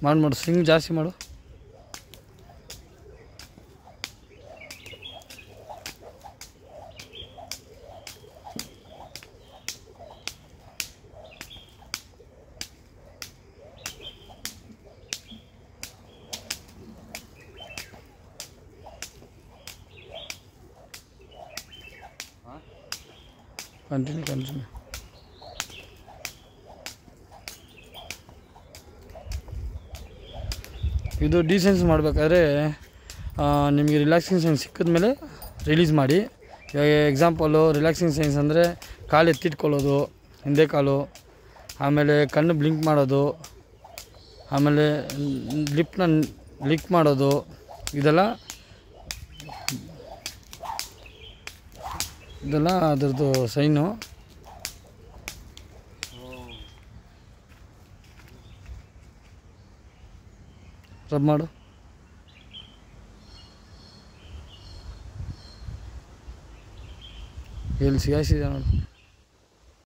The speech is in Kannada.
ಮಾಡು ಸ್ವಿಂಗ್ ಜಾಸ್ತಿ ಮಾಡು. ಕಂಟಿನ್ಯೂ. ಇದು ಡಿಸೆನ್ಸ್ ಮಾಡಬೇಕಾದ್ರೆ ನಿಮಗೆ ರಿಲ್ಯಾಕ್ಸಿಂಗ್ ಸೈನ್ಸ್ ಸಿಕ್ಕಿದ ಮೇಲೆ ರಿಲೀಸ್ ಮಾಡಿ. ಎಕ್ಸಾಂಪಲು ರಿಲ್ಯಾಕ್ಸಿಂಗ್ ಸೈನ್ಸ್ ಅಂದರೆ ಕಾಲು ಎತ್ತಿಟ್ಕೊಳ್ಳೋದು, ಹಿಂದೆ ಕಾಲು, ಆಮೇಲೆ ಕಣ್ಣು ಬ್ಲಿಂಕ್ ಮಾಡೋದು, ಆಮೇಲೆ ಲಿಪ್ನ ಲಿಕ್ ಮಾಡೋದು, ಇದೆಲ್ಲ ಅದರದ್ದು ಸೈನು. ರಬ್ ಮಾಡು. ಎಲ್ಲಿ ಸಿಗಾಯಿಸಿದೆ ನೋಡು.